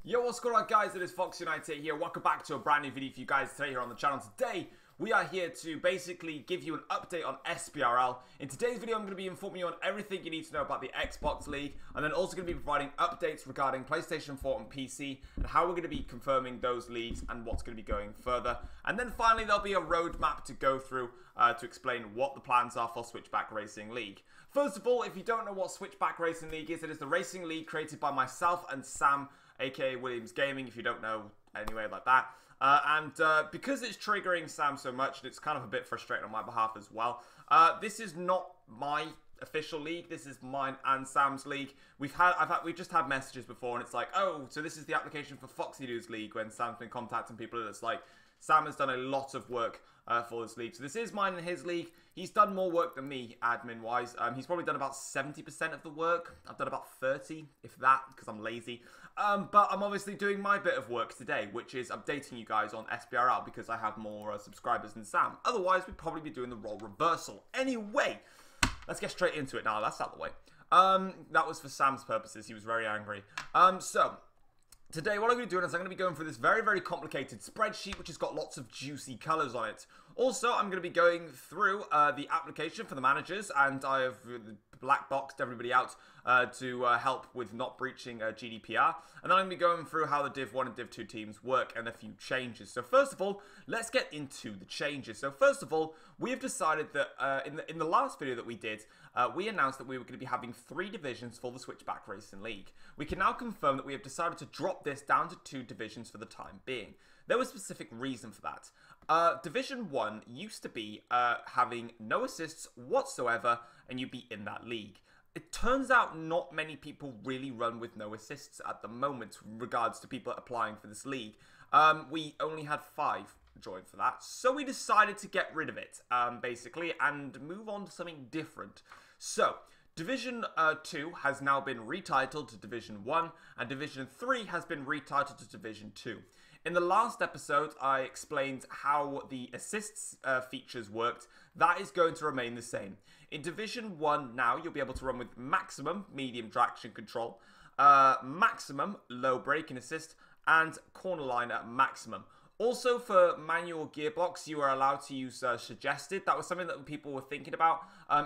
Yo, what's going on, guys? It is Fox United here. Welcome back to a brand new video for you guys today here on the channel. Today, we are here to basically give you an update on SBRL. In today's video, I'm going to be informing you on everything you need to know about the Xbox League, and then also going to be providing updates regarding PlayStation 4 and PC, and how we're going to be confirming those leagues and what's going to be going further. And then finally, there'll be a roadmap to go through to explain what the plans are for Switchback Racing League. First of all, if you don't know what Switchback Racing League is, it is the racing league created by myself and Sam, aka Williams Gaming, if you don't know, anyway, like that. Because it's triggering Sam so much, and it's kind of a bit frustrating on my behalf as well, this is not my official league. This is mine and Sam's league. We've just had messages before, and it's like, oh, so this is the application for Foxy Dude's league, when Sam's been contacting people, and it's like, Sam has done a lot of work for this league. So this is mine and his league. He's done more work than me, admin-wise. He's probably done about 70% of the work. I've done about 30, if that, because I'm lazy. But I'm obviously doing my bit of work today, which is updating you guys on SBRL, because I have more subscribers than Sam. Otherwise, we'd probably be doing the role reversal. Anyway, let's get straight into it now. That's out of the way. That was for Sam's purposes. He was very angry. Today, what I'm going to be doing is I'm going to be going through this very, very complicated spreadsheet, which has got lots of juicy colours on it. Also, I'm going to be going through the application for the managers, and I have black boxed everybody out to help with not breaching GDPR. And then I'm going to be going through how the Div 1 and Div 2 teams work and a few changes. So first of all, let's get into the changes. So first of all, we have decided that in the last video that we did, we announced that we were going to be having 3 divisions for the Switchback Racing League. We can now confirm that we have decided to drop this down to 2 divisions for the time being. There was a specific reason for that. Division 1 used to be having no assists whatsoever, and you'd be in that league. It turns out not many people really run with no assists at the moment in regards to people applying for this league. We only had 5 join for that, so we decided to get rid of it, basically, and move on to something different. So, Division 2 has now been retitled to Division 1, and Division 3 has been retitled to Division 2. In the last episode, I explained how the assists features worked. That is going to remain the same. In Division 1 now, you'll be able to run with maximum medium traction control, maximum low braking assist, and corner line at maximum. Also, for manual gearbox, you are allowed to use suggested. That was something that people were thinking about.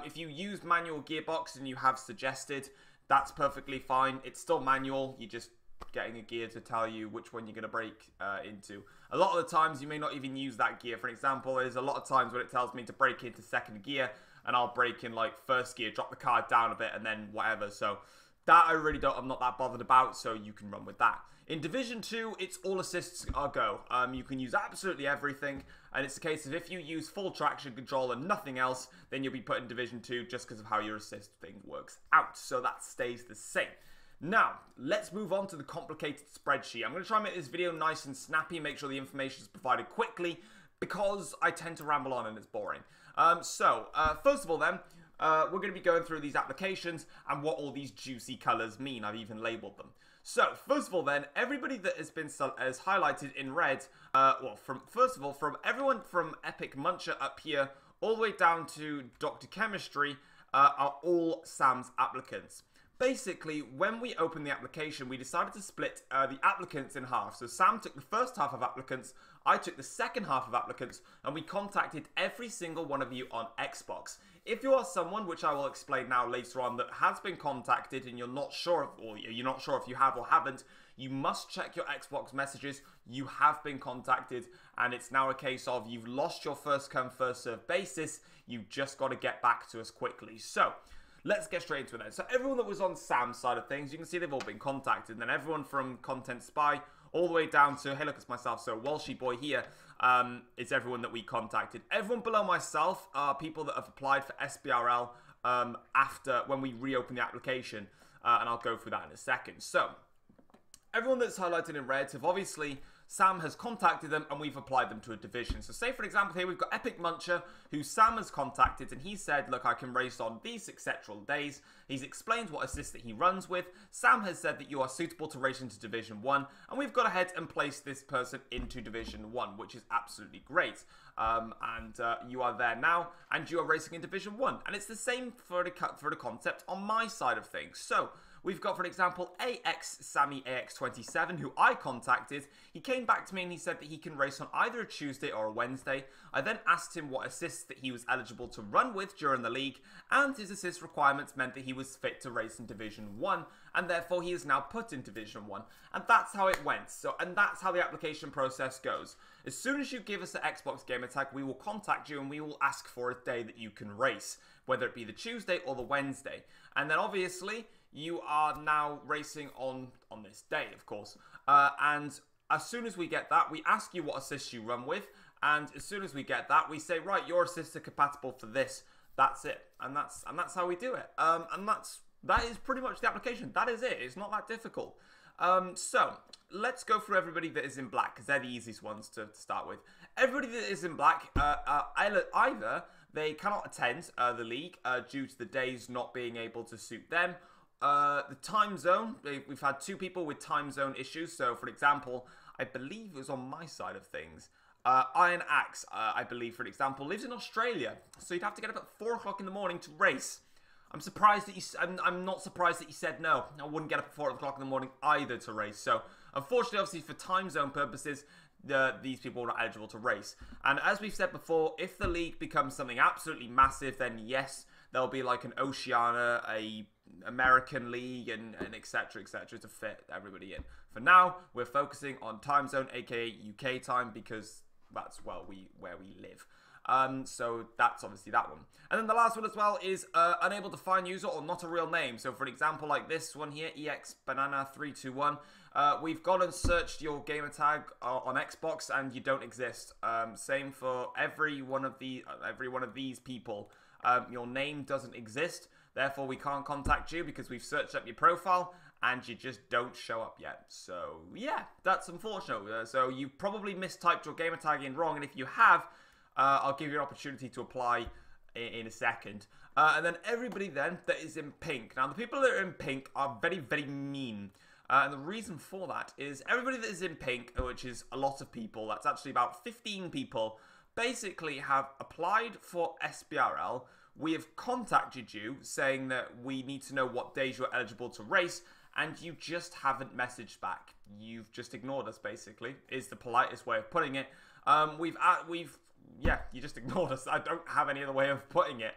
If you use manual gearbox and you have suggested, that's perfectly fine. It's still manual. You just getting a gear to tell you which one you're going to brake into. A lot of the times you may not even use that gear. For example, there's a lot of times when it tells me to brake into second gear, and I'll brake in like first gear, drop the car down a bit, and then whatever. So that I'm not that bothered about, so you can run with that. In Division 2, it's all assists are go. You can use absolutely everything, and it's a case of if you use full traction control and nothing else, then you'll be put in Division 2 just because of how your assist thing works out. So that stays the same. Now, let's move on to the complicated spreadsheet. I'm going to try and make this video nice and snappy, make sure the information is provided quickly, because I tend to ramble on and it's boring. First of all then, we're going to be going through these applications and what all these juicy colours mean. I've even labelled them. So, first of all then, everybody that has been as highlighted in red, from everyone from Epic Muncher up here, all the way down to Dr. Chemistry, are all Sam's applicants. Basically, when we opened the application, we decided to split the applicants in half. So Sam took the first half of applicants, I took the second half of applicants, and we contacted every single one of you on Xbox. If you are someone, which I will explain now later on, that has been contacted and you're not sure if you have or haven't, you must check your Xbox messages. You have been contacted, and it's now a case of you've lost your first come, first served basis. You've just got to get back to us quickly. So let's get straight into it then. So everyone that was on Sam's side of things, you can see they've all been contacted. And then everyone from Content Spy all the way down to, hey, look, it's myself. So Walshy Boy here is everyone that we contacted. Everyone below myself are people that have applied for SBRL after when we reopen the application. And I'll go through that in a second. So everyone that's highlighted in red have obviously, Sam has contacted them and we've applied them to a division. So say for example here we've got Epic Muncher, who Sam has contacted, and he said, look, I can race on these successful days. He's explained what assist that he runs with. Sam has said that you are suitable to race into Division 1, and we've gone ahead and placed this person into Division 1, which is absolutely great. You are there now, and you are racing in Division 1. And it's the same for the concept on my side of things. So we've got, for example, AX27, who I contacted. He came back to me and he said that he can race on either a Tuesday or a Wednesday. I then asked him what assists that he was eligible to run with during the league, and his assist requirements meant that he was fit to race in Division 1, and therefore he is now put in Division 1. And that's how it went. And that's how the application process goes. As soon as you give us an Xbox gamertag, we will contact you and we will ask for a day that you can race, whether it be the Tuesday or the Wednesday. And then obviously you are now racing on this day, of course. And as soon as we get that, we ask you what assists you run with. And as soon as we get that, we say, right, your assists are compatible for this. That's it. And that's how we do it. And that is pretty much the application. That is it. It's not that difficult. So let's go through everybody that is in black, because they're the easiest ones to start with. Everybody that is in black, either they cannot attend the league due to the days not being able to suit them. The time zone, we've had 2 people with time zone issues. So, for example, I believe it was on my side of things. Iron Axe, I believe, for example, lives in Australia. So you'd have to get up at 4 o'clock in the morning to race. I'm surprised that I'm not surprised that you said no. I wouldn't get up at 4 o'clock in the morning either to race. So, unfortunately, obviously, for time zone purposes, these people are not eligible to race. And as we've said before, if the league becomes something absolutely massive, then yes, there'll be like an Oceania, a American league, and etc. to fit everybody in. For now, we're focusing on time zone, aka UK time, because that's where we live. So that's obviously that one. And then the last one as well is unable to find user or not a real name. So for example, like this one here, EXBanana321, we've gone and searched your gamertag on Xbox and you don't exist. Same for every one of these people. Your name doesn't exist. Therefore, we can't contact you because we've searched up your profile and you just don't show up yet. So yeah, that's unfortunate. So you probably mistyped your gamertag in wrong, and if you have, I'll give you an opportunity to apply in a second. And then everybody then that is in pink. Now, the people that are in pink are very, very mean. And the reason for that is everybody that is in pink, which is a lot of people, that's actually about 15 people, basically have applied for SBRL. We have contacted you saying that we need to know what days you're eligible to race, and you just haven't messaged back. You've just ignored us, basically, is the politest way of putting it. Yeah, you just ignored us. I don't have any other way of putting it.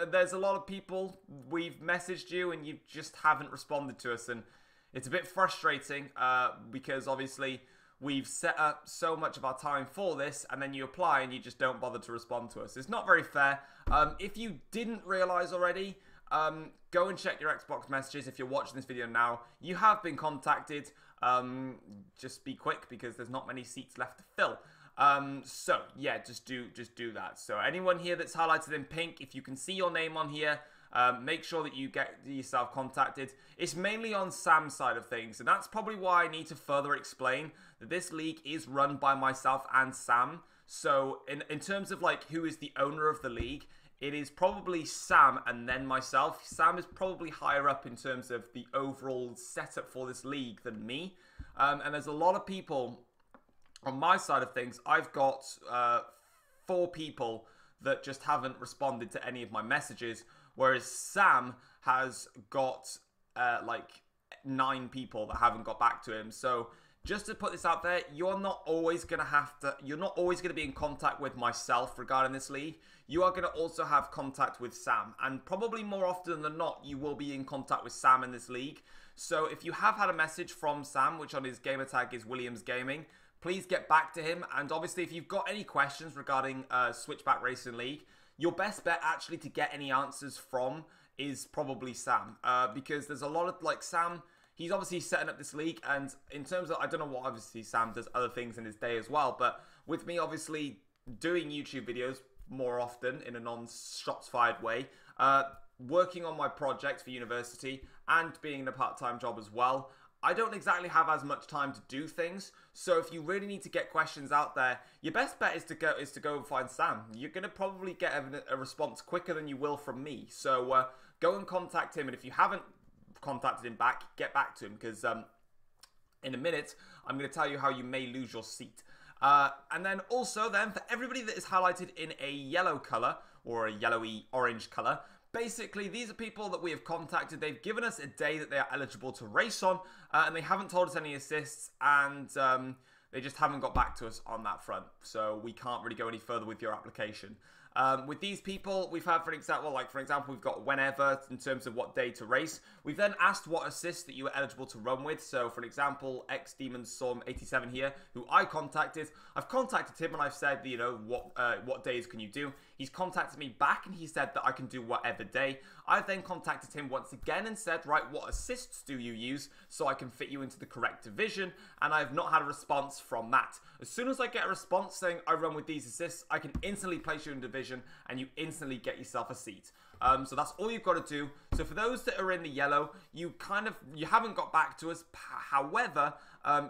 There's a lot of people, we've messaged you and you just haven't responded to us, and it's a bit frustrating because obviously we've set up so much of our time for this, and then you apply and you just don't bother to respond to us. It's not very fair. If you didn't realize already, go and check your Xbox messages. If you're watching this video now, you have been contacted. Just be quick because there's not many seats left to fill. So yeah, just do that. So anyone here that's highlighted in pink, if you can see your name on here, make sure that you get yourself contacted. It's mainly on Sam's side of things, and that's probably why I need to further explain that this league is run by myself and Sam. So in terms of like who is the owner of the league, it is probably Sam and then myself. Sam is probably higher up in terms of the overall setup for this league than me. And there's a lot of people on my side of things. I've got 4 people that just haven't responded to any of my messages, whereas Sam has got like 9 people that haven't got back to him. So just to put this out there, you're not always going to be in contact with myself regarding this league. You are going to also have contact with Sam, and probably more often than not, you will be in contact with Sam in this league. So if you have had a message from Sam, which on his gamertag is Williams Gaming, please get back to him. And obviously, if you've got any questions regarding Switchback Racing League, your best bet actually to get any answers from is probably Sam, because there's a lot of like Sam. He's obviously setting up this league, and in terms of, I don't know what, obviously Sam does other things in his day as well, but with me obviously doing YouTube videos more often in a non-shots fired way, working on my project for university and being in a part-time job as well, I don't exactly have as much time to do things. So if you really need to get questions out there, your best bet is to go and find Sam. You're going to probably get a response quicker than you will from me. So go and contact him, and if you haven't contacted him back, get back to him, because in a minute I'm going to tell you how you may lose your seat. And then also then for everybody that is highlighted in a yellow color or a yellowy orange color, basically, these are people that we have contacted. They've given us a day that they are eligible to race on, and they haven't told us any assists, and they just haven't got back to us on that front. So we can't really go any further with your application. With these people, we've had, for example, we've got whenever in terms of what day to race. We've then asked what assist that you were eligible to run with. So, for example, XDemonstorm87 here, who I contacted. I've contacted him and I've said, you know, what days can you do? He's contacted me back and he said that I can do whatever day. I've then contacted him once again and said, right, what assists do you use so I can fit you into the correct division? And I've not had a response from that. As soon as I get a response saying I run with these assists, I can instantly place you in division and you instantly get yourself a seat. So that's all you've got to do. So for those that are in the yellow, you haven't got back to us. However,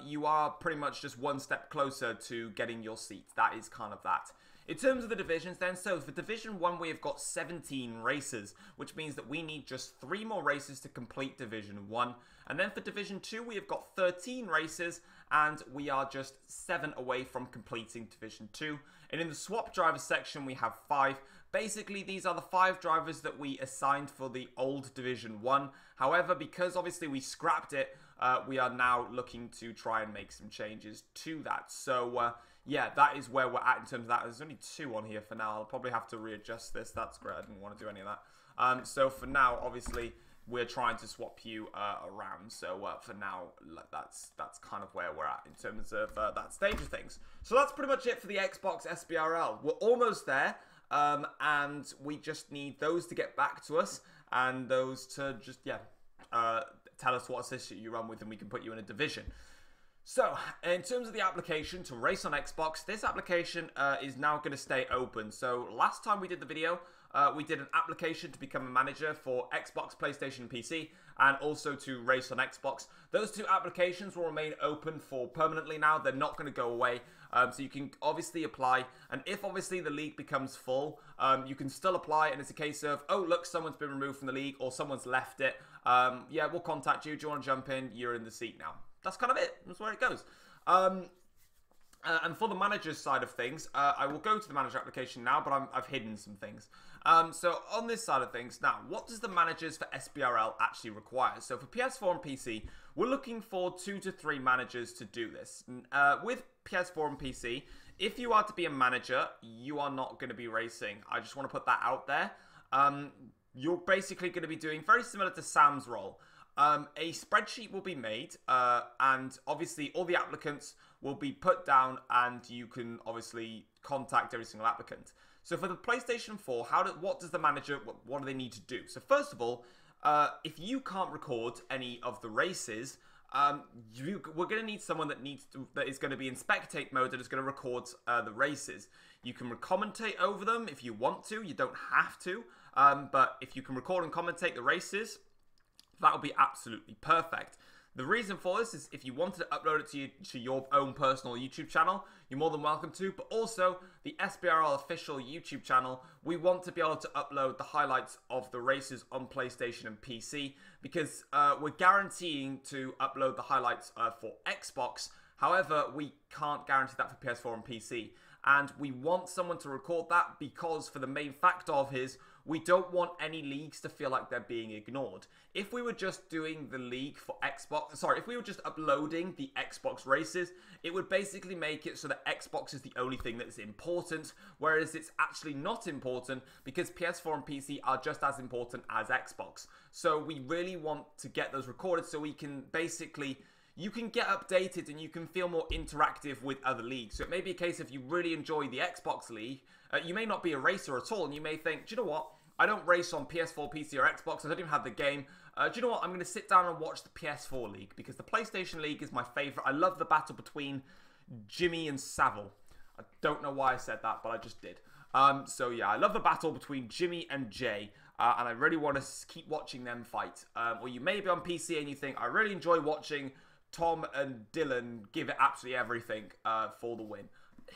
you are pretty much just one step closer to getting your seat. That is kind of that. In terms of the divisions then, so for Division 1 we have got 17 races, which means that we need just 3 more races to complete Division 1. And then for Division 2 we have got 13 races, and we are just 7 away from completing Division 2. And in the swap driver section we have 5. Basically, these are the 5 drivers that we assigned for the old Division 1. However, because obviously we scrapped it, we are now looking to try and make some changes to that. So, yeah, that is where we're at in terms of that. There's only 2 on here for now. I'll probably have to readjust this. That's great. I didn't want to do any of that. So for now, obviously, we're trying to swap you around. So for now, that's kind of where we're at in terms of that stage of things. So that's pretty much it for the Xbox SBRL. We're almost there. And we just need those to get back to us and those to just, tell us what assist you run with and we can put you in a division. So, in terms of the application to race on Xbox, this application is now going to stay open. So, last time we did the video, we did an application to become a manager for Xbox, PlayStation, and PC, and also to race on Xbox. Those 2 applications will remain open for permanently now. They're not going to go away. So you can obviously apply, and if obviously the league becomes full, you can still apply, and it's a case of, oh, look, someone's been removed from the league, or someone's left it. Yeah, we'll contact you. Do you want to jump in? You're in the seat now. That's kind of it. That's where it goes. And for the manager's side of things, I will go to the manager application now, but I've hidden some things. So on this side of things, now, what does the managers for SBRL actually require? So for PS4 and PC, we're looking for 2 to 3 managers to do this. With PS4 and PC, if you are to be a manager, you are not going to be racing. I just want to put that out there. You're basically going to be doing very similar to Sam's role. A spreadsheet will be made, and obviously all the applicants will be put down, and you can obviously contact every single applicant. So for the PlayStation 4, what does the manager, what do they need to do? So first of all, if you can't record any of the races, we're going to need someone that is going to be in spectate mode that is going to record the races. You can commentate over them if you want to. You don't have to, but if you can record and commentate the races, that would be absolutely perfect. The reason for this is if you wanted to upload it to your own personal YouTube channel, you're more than welcome to. But also, the SBRL official YouTube channel, we want to be able to upload the highlights of the races on PlayStation and PC because we're guaranteeing to upload the highlights for Xbox. However, we can't guarantee that for PS4 and PC. And we want someone to record that because for the main fact of his, we don't want any leagues to feel like they're being ignored. If we were just doing the league for Xbox, if we were just uploading the Xbox races, it would basically make it so that Xbox is the only thing that's important, whereas it's actually not important because PS4 and PC are just as important as Xbox. So we really want to get those recorded so we can basically, you can get updated and you can feel more interactive with other leagues. So it may be a case if you really enjoy the Xbox league, you may not be a racer at all and you may think, do you know what? I don't race on PS4, PC, or Xbox. I don't even have the game. Do you know what? I'm going to sit down and watch the PS4 League because the PlayStation League is my favorite. I love the battle between Jimmy and Savile. I don't know why I said that, but I just did. So yeah, I love the battle between Jimmy and Jay, and I really want to keep watching them fight. Or you may be on PC and you think, I really enjoy watching Tom and Dylan give it absolutely everything for the win.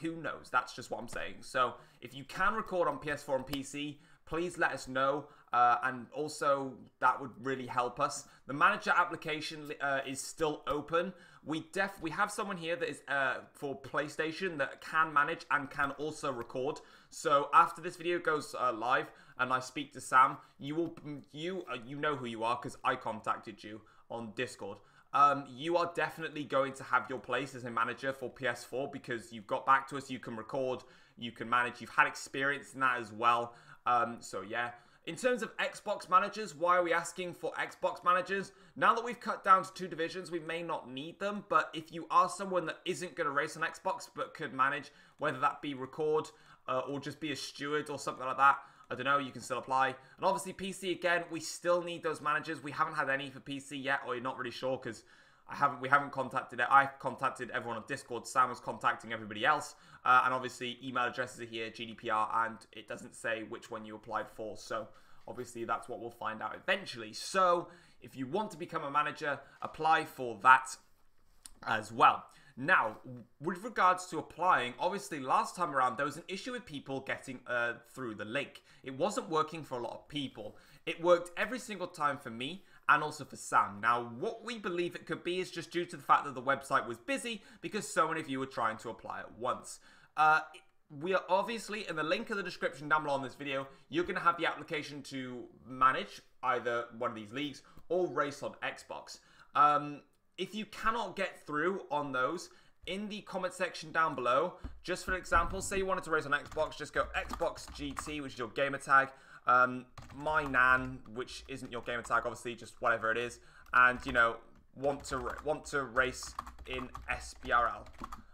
Who knows? That's just what I'm saying. So if you can record on PS4 and PC, please let us know, and also that would really help us. The manager application is still open. We have someone here that is for PlayStation that can manage and can also record. So after this video goes live, and I speak to Sam, you know who you are because I contacted you on Discord. You are definitely going to have your place as a manager for PS4 because you've got back to us, you can record, you can manage, you've had experience in that as well. So yeah. In terms of Xbox managers, why are we asking for Xbox managers? Now that we've cut down to 2 divisions, we may not need them, but if you are someone that isn't going to race on Xbox but could manage, whether that be record or just be a steward or something like that, I don't know, you can still apply. And obviously PC, again, we still need those managers. We haven't had any for PC yet, or you're not really sure because we haven't contacted it. I've contacted everyone on Discord. Sam was contacting everybody else. And obviously, email addresses are here, GDPR, and it doesn't say which one you applied for. So, obviously, that's what we'll find out eventually. So, if you want to become a manager, apply for that as well. Now, with regards to applying, obviously, last time around, there was an issue with people getting through the link. It wasn't working for a lot of people. It worked every single time for me, and also for Sam. Now, what we believe it could be is just due to the fact that the website was busy because so many of you were trying to apply at once. We are obviously, in the link in the description down below on this video, you're going to have the application to manage either one of these leagues or race on Xbox. If you cannot get through on those, in the comment section down below, just for example, say you wanted to race on Xbox, just go Xbox GT, which is your gamer tag, my nan, which isn't your gamer tag, obviously, just whatever it is, and you know, want to race in SBRL.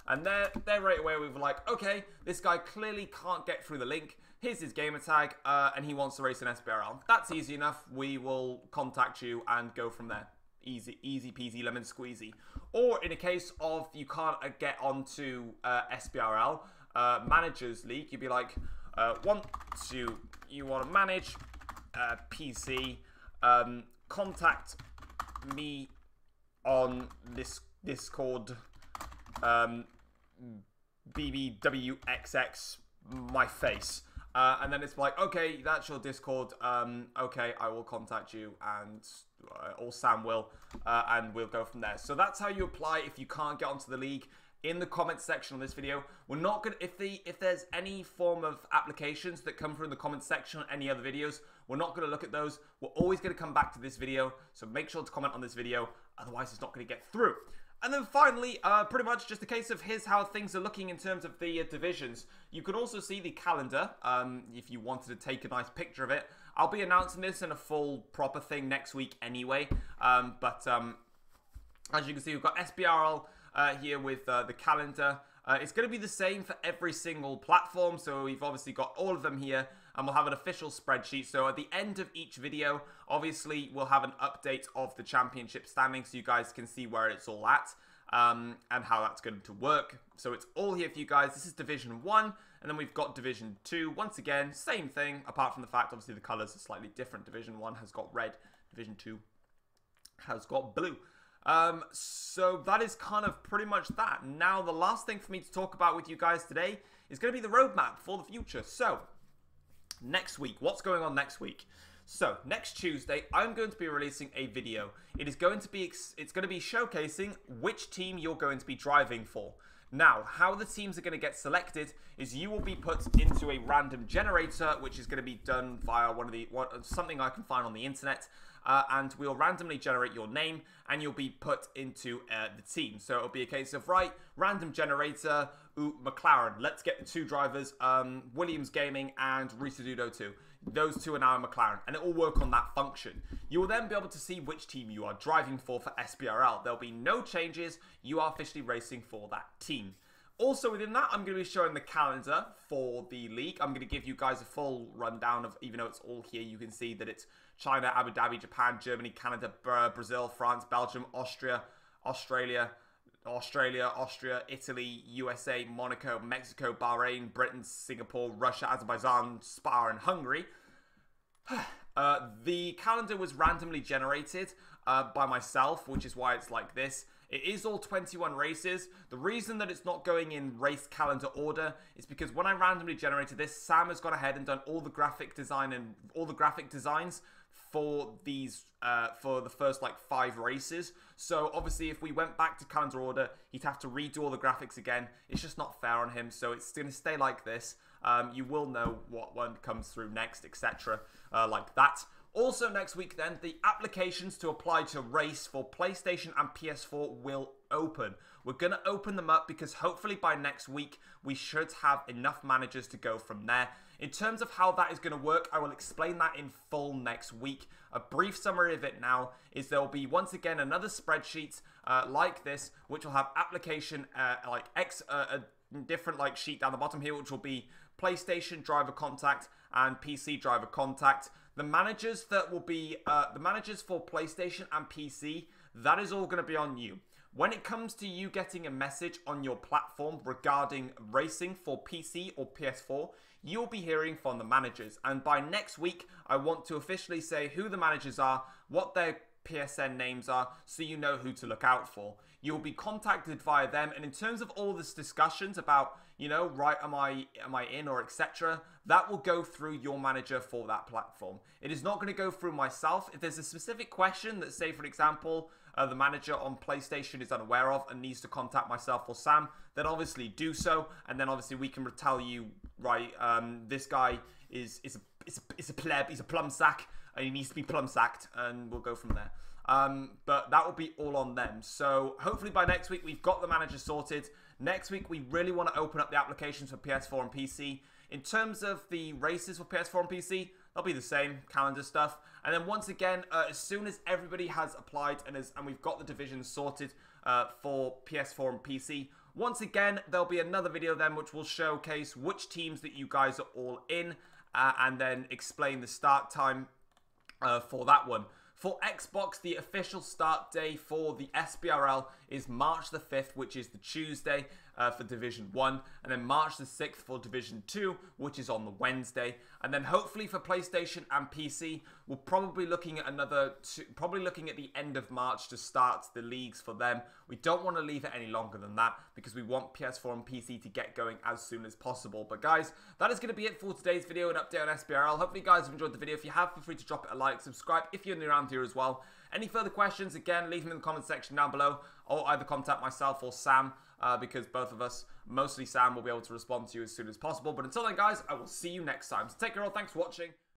And there right away we were like, okay, this guy clearly can't get through the link. Here's his gamer tag, and he wants to race in SBRL. That's easy enough. We will contact you and go from there. Easy peasy lemon squeezy. Or in a case of you can't get onto SBRL Managers League, you'd be like, you want to manage PC, contact me on this Discord, BBWXX my face, and then it's like, okay, that's your Discord, okay, I will contact you, and or Sam will, and we'll go from there. So that's how you apply if you can't get onto the league. In the comments section on this video, we're not gonna, if there's any form of applications that come through in the comments section on any other videos, we're not gonna look at those. We're always gonna come back to this video, so make sure to comment on this video, otherwise it's not gonna get through. And then finally, pretty much just a case of here's how things are looking in terms of the divisions. You can also see the calendar, if you wanted to take a nice picture of it. I'll be announcing this in a full proper thing next week anyway, but as you can see, we've got SBRL here with the calendar. It's going to be the same for every single platform, so we've obviously got all of them here, and we'll have an official spreadsheet. So at the end of each video, obviously, we'll have an update of the championship standing so you guys can see where it's all at and how that's going to work. So it's all here for you guys. This is Division 1, and then we've got Division 2. Once again, same thing, apart from the fact, obviously, the colours are slightly different. Division 1 has got red. Division 2 has got blue. So that is kind of pretty much that. Now, the last thing for me to talk about with you guys today is going to be the roadmap for the future. So, next week, what's going on next week? So, next Tuesday, I'm going to be releasing a video. It's going to be showcasing which team you're going to be driving for. Now, how the teams are going to get selected is you will be put into a random generator, which is going to be done via something I can find on the internet. And we'll randomly generate your name, and you'll be put into the team. So it'll be a case of, right, random generator, McLaren. Let's get the 2 drivers, Williams Gaming and Risududo 2. Those 2 are now in McLaren, and it will work on that function. You will then be able to see which team you are driving for SBRL. There'll be no changes. You are officially racing for that team. Also within that, I'm going to be showing the calendar for the league. I'm going to give you guys a full rundown of, even though it's all here, you can see that it's China, Abu Dhabi, Japan, Germany, Canada, Brazil, France, Belgium, Austria, Italy, USA, Monaco, Mexico, Bahrain, Britain, Singapore, Russia, Azerbaijan, Spa, and Hungary. The calendar was randomly generated by myself, which is why it's like this. It is all 21 races. The reason that it's not going in race calendar order is because when I randomly generated this, Sam has gone ahead and done all the graphic design and all the graphic designs for these for the first like 5 races. So obviously if we went back to calendar order, he'd have to redo all the graphics again. It's just not fair on him, so it's going to stay like this. you will know what one comes through next, etc. Like that. Also next week then, the applications to apply to race for PlayStation and PS4 will open. We're going to open them up because hopefully by next week we should have enough managers to go from there. In terms of how that is going to work, I will explain that in full next week. A brief summary of it now is there will be once again another spreadsheet like this, which will have application a different like sheet down the bottom here, which will be PlayStation driver contact and PC driver contact. The managers that will be the managers for PlayStation and PC, that is all going to be on you. When it comes to you getting a message on your platform regarding racing for PC or PS4, you'll be hearing from the managers. And by next week, I want to officially say who the managers are, what their PSN names are, so you know who to look out for. You'll be contacted via them, and in terms of all this discussions about, you know, right, am I in or etc., that will go through your manager for that platform. It is not going to go through myself. If there's a specific question that, say for example, the manager on PlayStation is unaware of and needs to contact myself or Sam, then obviously do so, and then obviously we can tell you, right, this guy is a pleb, he's a plum sack, and he needs to be plum sacked, and we'll go from there. But that will be all on them. So hopefully by next week we've got the manager sorted. Next week we really want to open up the applications for PS4 and PC. In terms of the races for PS4 and PC, they'll be the same, calendar stuff. And then once again, as soon as everybody has applied and we've got the divisions sorted for PS4 and PC, once again, there'll be another video then which will showcase which teams that you guys are all in and then explain the start time for that one. For Xbox, the official start day for the SBRL is March the 5th, which is the Tuesday for Division 1, and then March the 6th for Division 2, which is on the Wednesday. And then hopefully for PlayStation and PC, we're probably looking at probably looking at the end of March to start the leagues for them. We don't want to leave it any longer than that because we want PS4 and PC to get going as soon as possible. But guys, that is going to be it for today's video, an update on SBRL. Hopefully you guys have enjoyed the video. If you have, feel free to drop it a like, subscribe if you're new around here as well. Any further questions, again, leave them in the comment section down below, or either contact myself or Sam, because both of us, mostly Sam, will be able to respond to you as soon as possible. But until then, guys, I will see you next time. So take care all, thanks for watching.